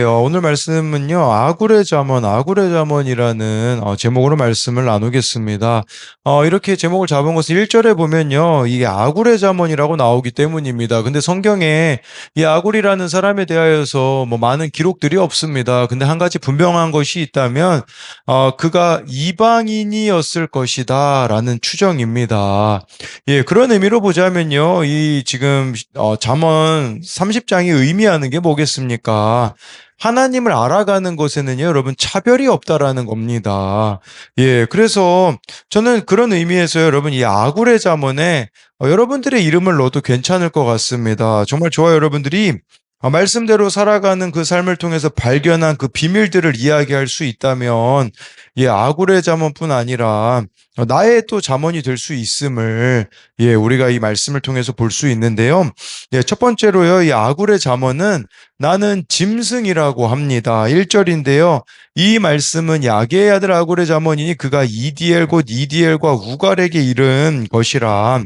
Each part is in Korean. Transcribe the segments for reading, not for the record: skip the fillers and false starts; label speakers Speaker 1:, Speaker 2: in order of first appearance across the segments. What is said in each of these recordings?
Speaker 1: 오늘 말씀은요, 아구레 잠언이라는 제목으로 말씀을 나누겠습니다. 이렇게 제목을 잡은 것은 1절에 보면요, 이게 아구레 잠언이라고 나오기 때문입니다. 근데 성경에 이 아굴이라는 사람에 대하여서 뭐 많은 기록들이 없습니다. 근데 한 가지 분명한 것이 있다면, 그가 이방인이었을 것이다 라는 추정입니다. 예, 그런 의미로 보자면요, 이 지금 잠언 30장이 의미하는 게 뭐겠습니까? 하나님을 알아가는 것에는요, 여러분, 차별이 없다라는 겁니다. 예, 그래서 저는 그런 의미에서 여러분, 이 아굴의 잠언에 여러분들의 이름을 넣어도 괜찮을 것 같습니다. 정말 좋아요, 여러분들이. 말씀대로 살아가는 그 삶을 통해서 발견한 그 비밀들을 이야기할 수 있다면, 예, 아굴의 잠언뿐 아니라 나의 또 잠언이 될 수 있음을, 예, 우리가 이 말씀을 통해서 볼 수 있는데요. 예, 첫 번째로요, 이 아굴의 잠언은 나는 짐승이라고 합니다. 1절인데요. 이 말씀은 야게의 아들 아굴의 잠언이니 그가 이디엘 곧 이디엘과 우갈에게 이른 것이라.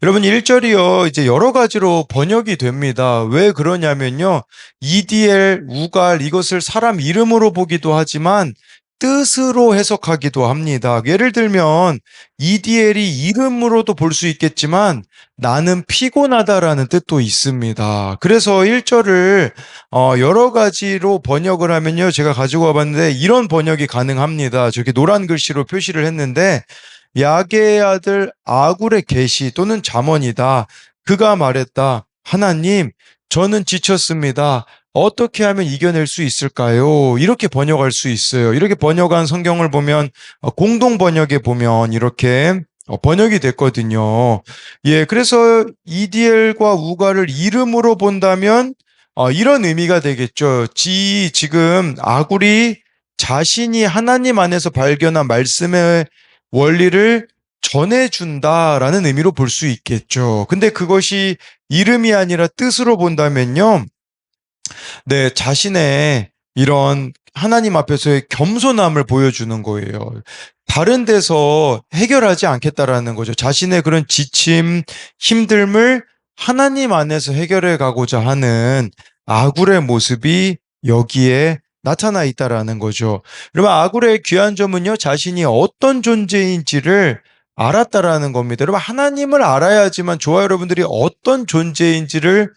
Speaker 1: 여러분 1절이요. 이제 여러 가지로 번역이 됩니다. 왜 그러냐면요. 이디엘, 우갈 이것을 사람 이름으로 보기도 하지만 뜻으로 해석하기도 합니다. 예를 들면 이디엘이 이름으로도 볼 수 있겠지만 나는 피곤하다라는 뜻도 있습니다. 그래서 1절을 여러 가지로 번역을 하면요. 제가 가지고 와봤는데 이런 번역이 가능합니다. 저렇게 노란 글씨로 표시를 했는데 야게의 아들 아굴의 계시 또는 잠언이다. 그가 말했다. 하나님, 저는 지쳤습니다. 어떻게 하면 이겨낼 수 있을까요? 이렇게 번역할 수 있어요. 이렇게 번역한 성경을 보면 공동 번역에 보면 이렇게 번역이 됐거든요. 예, 그래서 이디엘과 우갈을 이름으로 본다면 이런 의미가 되겠죠. 지금 아굴이 자신이 하나님 안에서 발견한 말씀의 원리를 전해준다라는 의미로 볼 수 있겠죠. 근데 그것이 이름이 아니라 뜻으로 본다면요. 네, 자신의 이런 하나님 앞에서의 겸손함을 보여주는 거예요. 다른 데서 해결하지 않겠다라는 거죠. 자신의 그런 지침, 힘듦을 하나님 안에서 해결해 가고자 하는 아굴의 모습이 여기에 나타나 있다라는 거죠. 여러분, 아굴의 귀한 점은요, 자신이 어떤 존재인지를 알았다라는 겁니다. 여러분, 하나님을 알아야지만 저와 여러분들이 어떤 존재인지를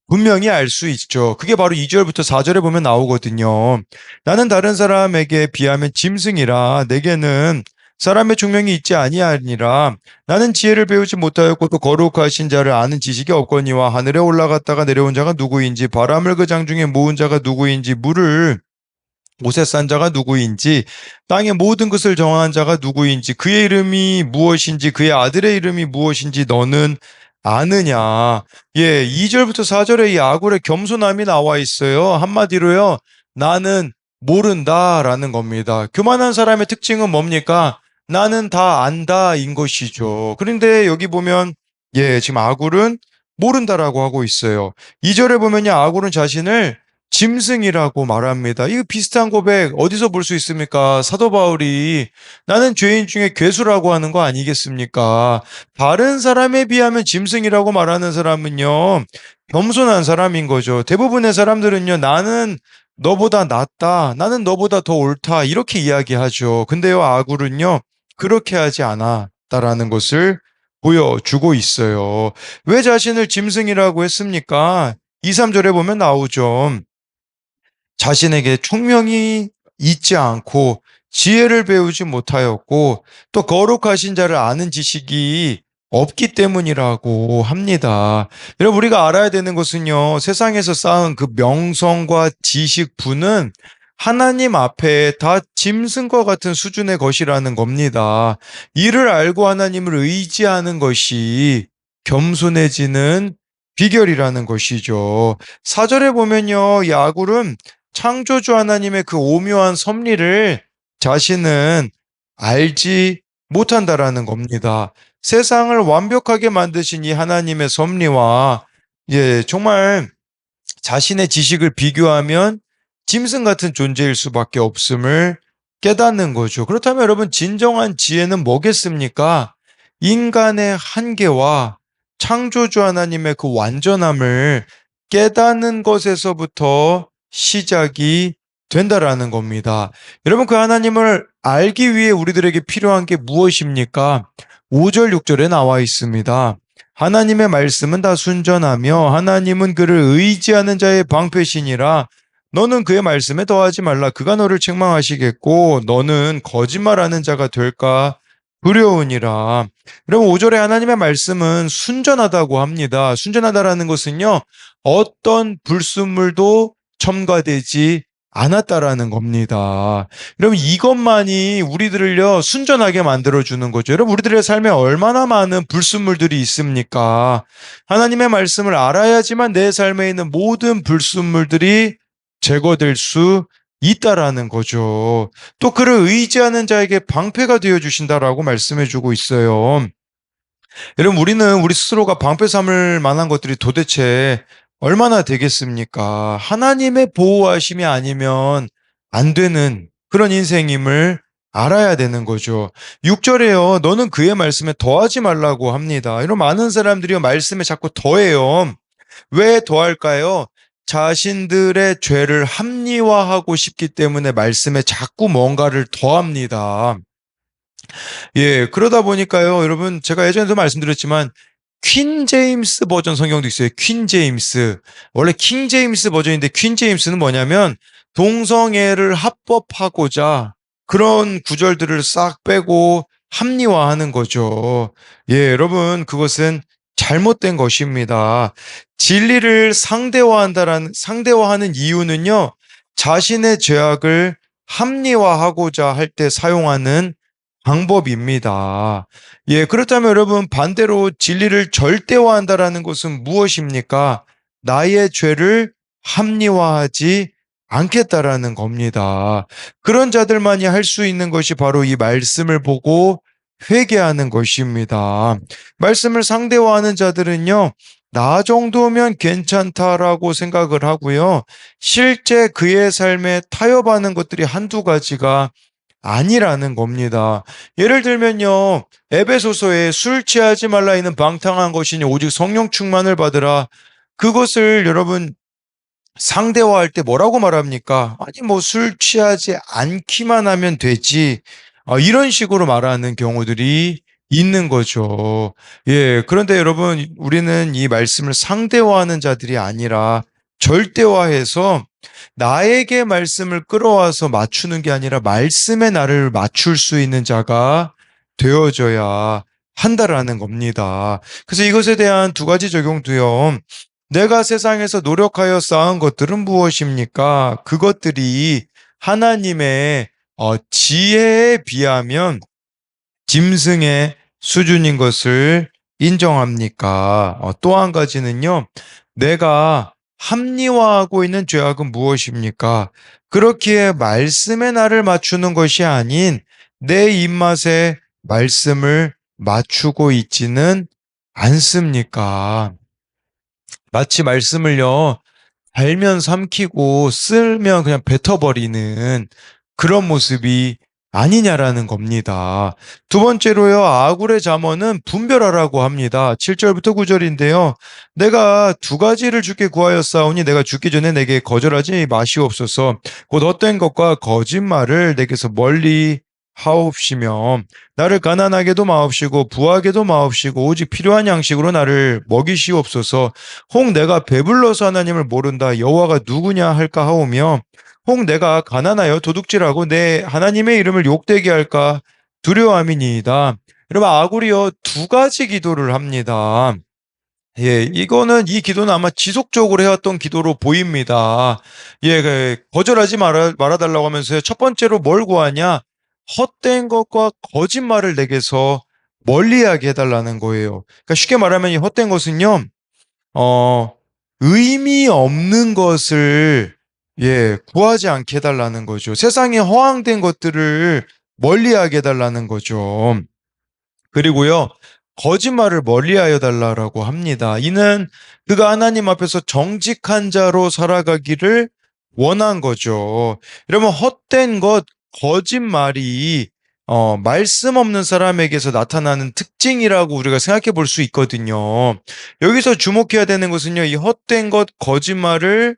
Speaker 1: 분명히 알 수 있죠. 그게 바로 2절부터 4절에 보면 나오거든요. 나는 다른 사람에게 비하면 짐승이라 내게는 사람의 총명이 있지 아니하니라. 나는 지혜를 배우지 못하였고 또 거룩하신 자를 아는 지식이 없거니와 하늘에 올라갔다가 내려온 자가 누구인지 바람을 그 장중에 모은 자가 누구인지 물을 옷에 싼 자가 누구인지 땅의 모든 것을 정한 자가 누구인지 그의 이름이 무엇인지 그의 아들의 이름이 무엇인지 너는 아느냐. 예, 2절부터 4절에 이 아굴의 겸손함이 나와 있어요. 한마디로요. 나는 모른다라는 겁니다. 교만한 사람의 특징은 뭡니까? 나는 다 안다인 것이죠. 그런데 여기 보면 예, 지금 아굴은 모른다라고 하고 있어요. 2절에 보면요. 아굴은 자신을 짐승이라고 말합니다. 이거 비슷한 고백 어디서 볼 수 있습니까? 사도 바울이 나는 죄인 중에 괴수라고 하는 거 아니겠습니까? 다른 사람에 비하면 짐승이라고 말하는 사람은요, 겸손한 사람인 거죠. 대부분의 사람들은요, 나는 너보다 낫다, 나는 너보다 더 옳다, 이렇게 이야기하죠. 근데요, 아굴은요, 그렇게 하지 않았다라는 것을 보여주고 있어요. 왜 자신을 짐승이라고 했습니까? 2, 3절에 보면 나오죠. 자신에게 총명이 있지 않고 지혜를 배우지 못하였고 또 거룩하신 자를 아는 지식이 없기 때문이라고 합니다. 여러분 우리가 알아야 되는 것은요. 세상에서 쌓은 그 명성과 지식부는 하나님 앞에 다 짐승과 같은 수준의 것이라는 겁니다. 이를 알고 하나님을 의지하는 것이 겸손해지는 비결이라는 것이죠. 4절에 보면요. 야굴은 창조주 하나님의 그 오묘한 섭리를 자신은 알지 못한다라는 겁니다. 세상을 완벽하게 만드신 이 하나님의 섭리와 예, 정말 자신의 지식을 비교하면 짐승 같은 존재일 수밖에 없음을 깨닫는 거죠. 그렇다면 여러분 진정한 지혜는 뭐겠습니까? 인간의 한계와 창조주 하나님의 그 완전함을 깨닫는 것에서부터 시작이 된다라는 겁니다. 여러분, 그 하나님을 알기 위해 우리들에게 필요한 게 무엇입니까? 5절, 6절에 나와 있습니다. 하나님의 말씀은 다 순전하며 하나님은 그를 의지하는 자의 방패시니라. 너는 그의 말씀에 더하지 말라. 그가 너를 책망하시겠고 너는 거짓말하는 자가 될까 두려우니라. 여러분, 5절에 하나님의 말씀은 순전하다고 합니다. 순전하다라는 것은요, 어떤 불순물도 첨가되지 않았다라는 겁니다. 여러분, 이것만이 우리들을요, 순전하게 만들어주는 거죠. 여러분, 우리들의 삶에 얼마나 많은 불순물들이 있습니까? 하나님의 말씀을 알아야지만 내 삶에 있는 모든 불순물들이 제거될 수 있다라는 거죠. 또 그를 의지하는 자에게 방패가 되어 주신다라고 말씀해 주고 있어요. 여러분, 우리는 우리 스스로가 방패 삼을 만한 것들이 도대체 얼마나 되겠습니까? 하나님의 보호하심이 아니면 안 되는 그런 인생임을 알아야 되는 거죠. 6절에요. 너는 그의 말씀에 더하지 말라고 합니다. 이런 많은 사람들이 말씀에 자꾸 더해요. 왜 더할까요? 자신들의 죄를 합리화하고 싶기 때문에 말씀에 자꾸 뭔가를 더합니다. 예, 그러다 보니까요, 여러분, 제가 예전에도 말씀드렸지만, 퀸 제임스 버전 성경도 있어요. 퀸 제임스. 원래 킹 제임스 버전인데, 퀸 제임스는 뭐냐면, 동성애를 합법하고자 그런 구절들을 싹 빼고 합리화하는 거죠. 예, 여러분, 그것은 잘못된 것입니다. 진리를 상대화하는 이유는요, 자신의 죄악을 합리화하고자 할 때 사용하는 방법입니다. 예, 그렇다면 여러분, 반대로 진리를 절대화한다라는 것은 무엇입니까? 나의 죄를 합리화하지 않겠다라는 겁니다. 그런 자들만이 할 수 있는 것이 바로 이 말씀을 보고 회개하는 것입니다. 말씀을 상대화하는 자들은요, 나 정도면 괜찮다라고 생각을 하고요. 실제 그의 삶에 타협하는 것들이 한두 가지가 아니라는 겁니다. 예를 들면요, 에베소서에 술 취하지 말라 있는 방탕한 것이니 오직 성령 충만을 받으라. 그것을 여러분 상대화할 때 뭐라고 말합니까? 아니, 뭐 술 취하지 않기만 하면 되지. 이런 식으로 말하는 경우들이 있는 거죠. 예, 그런데 여러분, 우리는 이 말씀을 상대화하는 자들이 아니라 절대화해서 나에게 말씀을 끌어와서 맞추는 게 아니라 말씀에 나를 맞출 수 있는 자가 되어져야 한다라는 겁니다. 그래서 이것에 대한 두 가지 적용도요. 내가 세상에서 노력하여 쌓은 것들은 무엇입니까? 그것들이 하나님의 지혜에 비하면 짐승의 수준인 것을 인정합니까? 또 한 가지는요, 내가 합리화하고 있는 죄악은 무엇입니까? 그렇기에 말씀에 나를 맞추는 것이 아닌 내 입맛에 말씀을 맞추고 있지는 않습니까? 마치 말씀을요, 달면 삼키고 쓸면 그냥 뱉어버리는 그런 모습이 아니냐라는 겁니다. 두 번째로요, 아굴의 잠언은 분별하라고 합니다. 7절부터 9절인데요. 내가 두 가지를 주께 구하였사오니 내가 죽기 전에 내게 거절하지 마시옵소서. 곧 헛된 것과 거짓말을 내게서 멀리 하옵시며 나를 가난하게도 마옵시고 부하게도 마옵시고 오직 필요한 양식으로 나를 먹이시옵소서. 혹 내가 배불러서 하나님을 모른다 여호와가 누구냐 할까 하오며 혹 내가 가난하여 도둑질하고 내 하나님의 이름을 욕되게 할까 두려워함이니이다. 여러분, 아굴이요 두 가지 기도를 합니다. 예, 이 기도는 아마 지속적으로 해왔던 기도로 보입니다. 예, 거절하지 말아달라고 하면서요. 첫 번째로 뭘 구하냐? 헛된 것과 거짓말을 내게서 멀리하게 해달라는 거예요. 그러니까 쉽게 말하면 이 헛된 것은요, 어, 의미 없는 것을 구하지 않게 해달라는 거죠. 세상에 허황된 것들을 멀리하게 해달라는 거죠. 그리고요, 거짓말을 멀리하여 달라고 합니다. 이는 그가 하나님 앞에서 정직한 자로 살아가기를 원한 거죠. 여러분, 헛된 것, 거짓말이 말씀 없는 사람에게서 나타나는 특징이라고 우리가 생각해 볼 수 있거든요. 여기서 주목해야 되는 것은요, 이 헛된 것, 거짓말을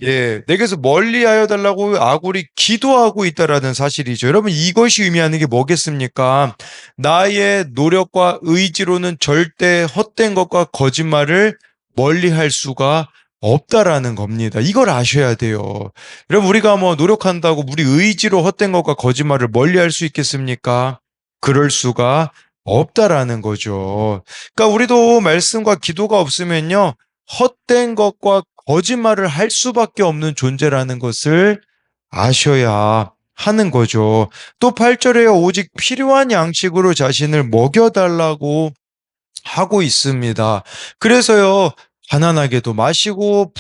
Speaker 1: 예, 내게서 멀리하여 달라고 아굴이 기도하고 있다라는 사실이죠. 여러분, 이것이 의미하는 게 뭐겠습니까? 나의 노력과 의지로는 절대 헛된 것과 거짓말을 멀리할 수가 없다라는 겁니다. 이걸 아셔야 돼요. 여러분, 우리가 뭐 노력한다고 우리 의지로 헛된 것과 거짓말을 멀리할 수 있겠습니까? 그럴 수가 없다라는 거죠. 그러니까 우리도 말씀과 기도가 없으면요, 헛된 것과 거짓말을 할 수밖에 없는 존재라는 것을 아셔야 하는 거죠. 또 8절에요. 오직 필요한 양식으로 자신을 먹여달라고 하고 있습니다. 그래서요, 가난하게도 마시고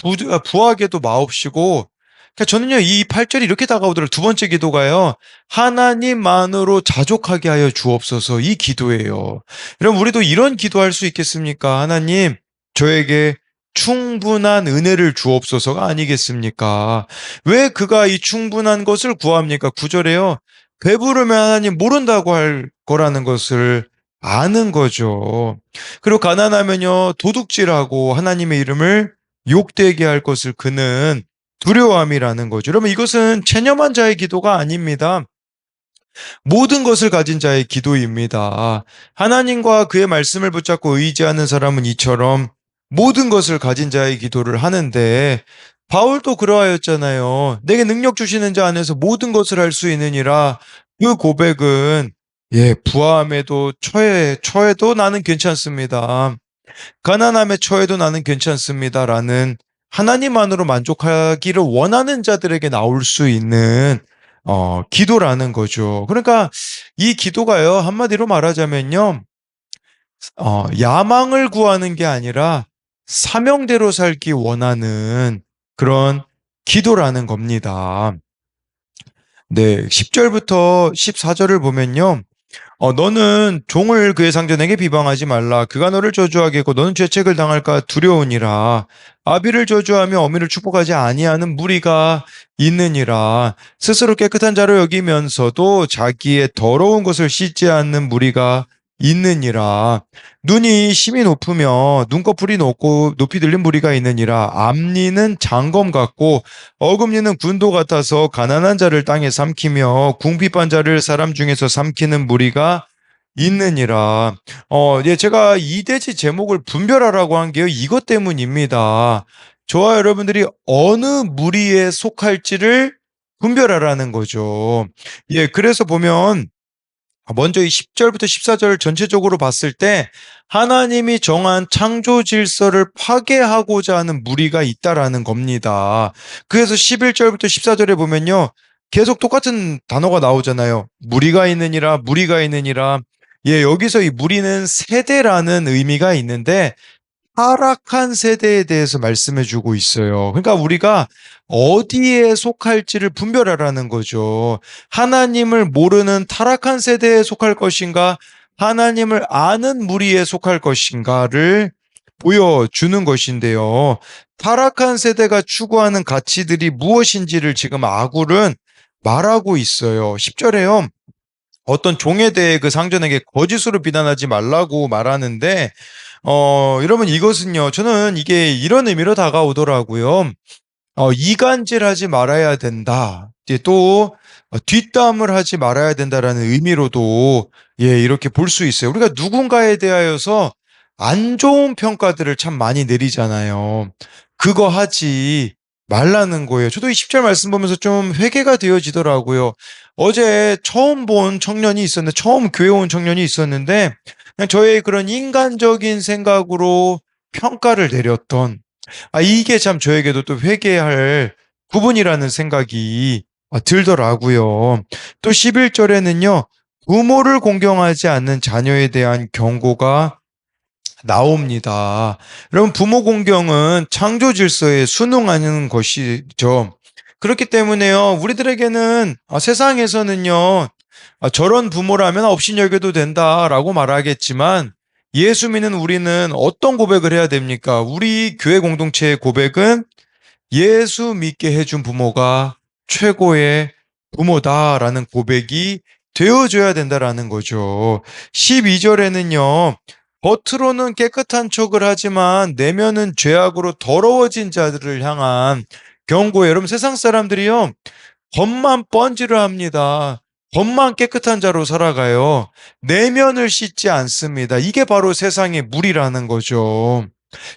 Speaker 1: 부하게도 마옵시고, 그러니까 저는요, 이 8절이 이렇게 다가오더라고요. 두 번째 기도가요, 하나님만으로 자족하게 하여 주옵소서, 이 기도예요. 여러분, 우리도 이런 기도할 수 있겠습니까? 하나님, 저에게 충분한 은혜를 주옵소서가 아니겠습니까? 왜 그가 이 충분한 것을 구합니까? 9절에요. 배부르면 하나님 모른다고 할 거라는 것을 아는 거죠. 그리고 가난하면요, 도둑질하고 하나님의 이름을 욕되게 할 것을 그는 두려워함이라는 거죠. 여러분, 이것은 체념한 자의 기도가 아닙니다. 모든 것을 가진 자의 기도입니다. 하나님과 그의 말씀을 붙잡고 의지하는 사람은 이처럼 모든 것을 가진 자의 기도를 하는데, 바울도 그러하였잖아요. 내게 능력 주시는 자 안에서 모든 것을 할 수 있느니라. 그 고백은, 예, 부함에도 처해도 나는 괜찮습니다. 가난함에 처해도 나는 괜찮습니다라는 하나님만으로 만족하기를 원하는 자들에게 나올 수 있는 기도라는 거죠. 그러니까 이 기도가요, 한마디로 말하자면요, 야망을 구하는 게 아니라 사명대로 살기 원하는 그런 기도라는 겁니다. 네, 10절부터 14절을 보면요. 너는 종을 그의 상전에게 비방하지 말라. 그가 너를 저주하겠고 너는 죄책을 당할까 두려우니라. 아비를 저주하며 어미를 축복하지 아니하는 무리가 있느니라. 스스로 깨끗한 자로 여기면서도 자기의 더러운 것을 씻지 않는 무리가 있느니라. 눈이 심히 높으며 눈꺼풀이 높이 들린 무리가 있느니라. 앞니는 장검 같고 어금니는 군도 같아서 가난한 자를 땅에 삼키며 궁핍한 자를 사람 중에서 삼키는 무리가 있느니라. 예, 제가 이 대지 제목을 분별하라고 한 게요, 이것 때문입니다. 저와 여러분들이 어느 무리에 속할지를 분별하라는 거죠. 예, 그래서 보면 먼저 이 10절부터 14절 전체적으로 봤을 때 하나님이 정한 창조 질서를 파괴하고자 하는 무리가 있다라는 겁니다. 그래서 11절부터 14절에 보면요, 계속 똑같은 단어가 나오잖아요. 무리가 있느니라. 예, 여기서 이 무리는 세대라는 의미가 있는데 타락한 세대에 대해서 말씀해 주고 있어요. 그러니까 우리가 어디에 속할지를 분별하라는 거죠. 하나님을 모르는 타락한 세대에 속할 것인가, 하나님을 아는 무리에 속할 것인가를 보여주는 것인데요. 타락한 세대가 추구하는 가치들이 무엇인지를 지금 아굴은 말하고 있어요. 10절에요. 어떤 종에 대해 그 상전에게 거짓으로 비난하지 말라고 말하는데, 여러분, 이것은요, 저는 이게 이런 의미로 다가오더라고요. 이간질하지 말아야 된다. 이제 또, 뒷담을 하지 말아야 된다라는 의미로도, 예, 이렇게 볼 수 있어요. 우리가 누군가에 대하여서 안 좋은 평가들을 참 많이 내리잖아요. 그거 하지 말라는 거예요. 저도 이 10절 말씀 보면서 좀 회개가 되어지더라고요. 어제 처음 본 청년이 있었는데, 처음 교회 온 청년이 있었는데, 그냥 저의 그런 인간적인 생각으로 평가를 내렸던, 이게 참 저에게도 또 회개할 부분이라는 생각이 들더라고요. 또 11절에는요, 부모를 공경하지 않는 자녀에 대한 경고가 나옵니다. 여러분, 부모 공경은 창조 질서에 순응하는 것이죠. 그렇기 때문에요, 우리들에게는 세상에서는요, 저런 부모라면 업신여겨도 된다라고 말하겠지만, 예수 믿는 우리는 어떤 고백을 해야 됩니까? 우리 교회 공동체의 고백은 예수 믿게 해준 부모가 최고의 부모다라는 고백이 되어줘야 된다라는 거죠. 12절에는요, 겉으로는 깨끗한 척을 하지만 내면은 죄악으로 더러워진 자들을 향한 경고에 여러분 세상 사람들이요. 겉만 번지를 합니다. 겉만 깨끗한 자로 살아가요. 내면을 씻지 않습니다. 이게 바로 세상의 물이라는 거죠.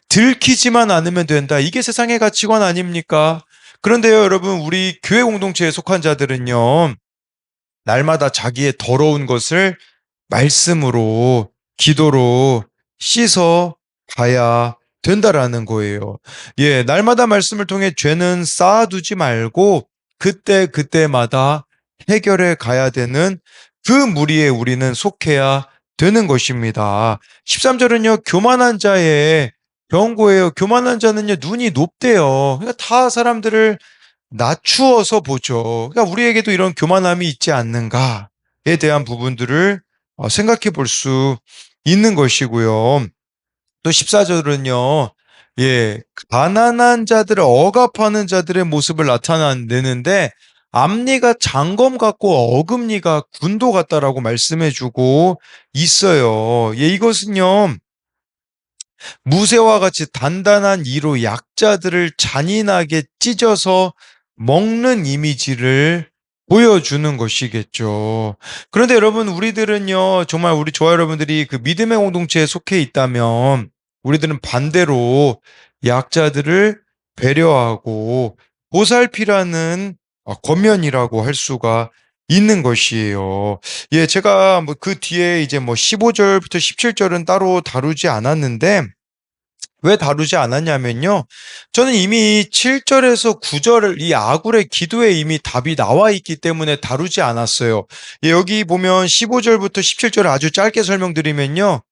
Speaker 1: 들키지만 않으면 된다. 이게 세상의 가치관 아닙니까? 그런데요, 여러분, 우리 교회 공동체에 속한 자들은요, 날마다 자기의 더러운 것을 말씀으로, 기도로 씻어 가야 된다라는 거예요. 예, 날마다 말씀을 통해 죄는 쌓아두지 말고 그때그때마다 해결해 가야 되는 그 무리에 우리는 속해야 되는 것입니다. 13절은요, 교만한 자의 경고예요. 교만한 자는요, 눈이 높대요. 그러니까 다 사람들을 낮추어서 보죠. 그러니까 우리에게도 이런 교만함이 있지 않는가에 대한 부분들을 생각해 볼 수 있는 것이고요. 또 14절은요, 예, 가난한 자들을 억압하는 자들의 모습을 나타내는데, 앞니가 장검 같고 어금니가 군도 같다라고 말씀해 주고 있어요. 예, 이것은요, 무쇠와 같이 단단한 이로 약자들을 잔인하게 찢어서 먹는 이미지를 보여주는 것이겠죠. 그런데 여러분, 우리들은요, 정말 우리 저와 여러분들이 그 믿음의 공동체에 속해 있다면, 우리들은 반대로 약자들을 배려하고 보살피라는 겉면이라고 할 수가 있는 것이에요. 예, 제가 뭐 그 뒤에 이제 뭐 15절부터 17절은 따로 다루지 않았는데, 왜 다루지 않았냐면요. 저는 이미 7절에서 9절 이 아굴의 기도에 이미 답이 나와 있기 때문에 다루지 않았어요. 예, 여기 보면 15절부터 17절 아주 짧게 설명드리면요.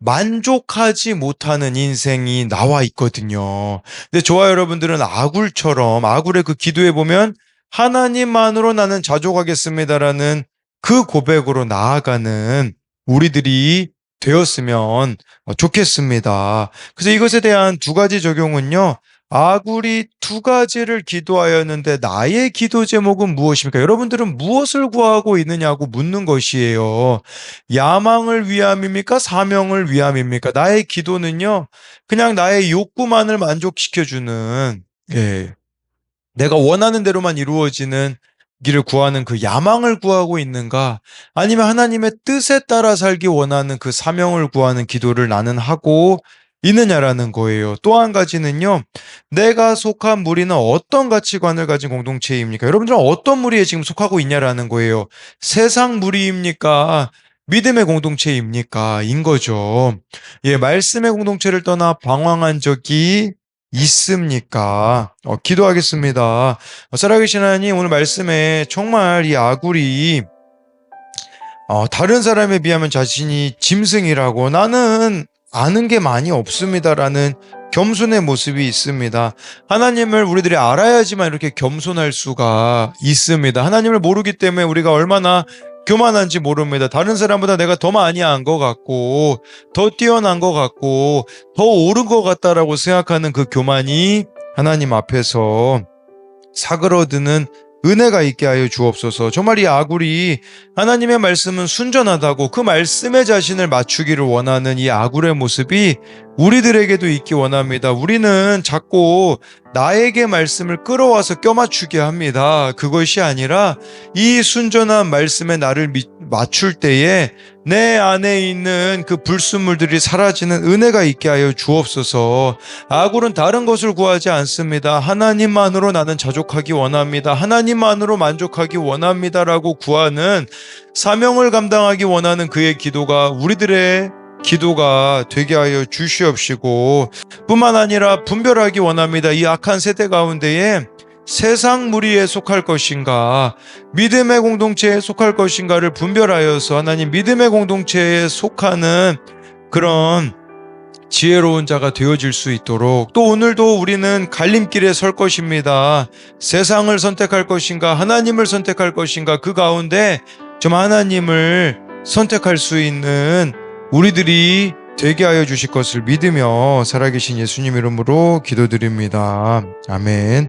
Speaker 1: 만족하지 못하는 인생이 나와 있거든요. 근데 저와 여러분들은 아굴처럼 아굴의 그 기도에 보면 하나님만으로 나는 자족하겠습니다라는 그 고백으로 나아가는 우리들이 되었으면 좋겠습니다. 그래서 이것에 대한 두 가지 적용은요. 아굴이 두 가지를 기도하였는데 나의 기도 제목은 무엇입니까? 여러분들은 무엇을 구하고 있느냐고 묻는 것이에요. 야망을 위함입니까? 사명을 위함입니까? 나의 기도는요. 그냥 나의 욕구만을 만족시켜주는, 예, 내가 원하는 대로만 이루어지는 길을 구하는 그 야망을 구하고 있는가? 아니면 하나님의 뜻에 따라 살기 원하는 그 사명을 구하는 기도를 나는 하고 있느냐라는 거예요. 또 한 가지는요, 내가 속한 무리는 어떤 가치관을 가진 공동체입니까? 여러분들은 어떤 무리에 지금 속하고 있냐라는 거예요. 세상 무리입니까? 믿음의 공동체입니까? 인 거죠. 예, 말씀의 공동체를 떠나 방황한 적이 있습니까? 기도하겠습니다. 살아계신 하나님, 오늘 말씀에 정말 이 아굴이 다른 사람에 비하면 자신이 짐승이라고 나는 아는 게 많이 없습니다라는 겸손의 모습이 있습니다. 하나님을 우리들이 알아야지만 이렇게 겸손할 수가 있습니다. 하나님을 모르기 때문에 우리가 얼마나 교만한지 모릅니다. 다른 사람보다 내가 더 많이 안 것 같고 더 뛰어난 것 같고 더 옳은 것 같다라고 생각하는 그 교만이 하나님 앞에서 사그러드는 은혜가 있게 하여 주옵소서. 정말 이 아굴이 하나님의 말씀은 순전하다고 그 말씀에 자신을 맞추기를 원하는 이 아굴의 모습이 우리들에게도 있기 원합니다. 우리는 자꾸 나에게 말씀을 끌어와서 껴맞추게 합니다. 그것이 아니라 이 순전한 말씀에 나를 맞출 때에 내 안에 있는 그 불순물들이 사라지는 은혜가 있게 하여 주옵소서. 아굴은 다른 것을 구하지 않습니다. 하나님만으로 나는 자족하기 원합니다. 하나님만으로 만족하기 원합니다라고 구하는 사명을 감당하기 원하는 그의 기도가 우리들의 기도가 되게 하여 주시옵시고 뿐만 아니라 분별하기 원합니다. 이 악한 세대 가운데에 세상 무리에 속할 것인가 믿음의 공동체에 속할 것인가를 분별하여서 하나님 믿음의 공동체에 속하는 그런 지혜로운 자가 되어질 수 있도록 또 오늘도 우리는 갈림길에 설 것입니다. 세상을 선택할 것인가 하나님을 선택할 것인가 그 가운데 좀 하나님을 선택할 수 있는 우리들이 되게 하여 주실 것을 믿으며 살아계신 예수님 이름으로 기도드립니다. 아멘.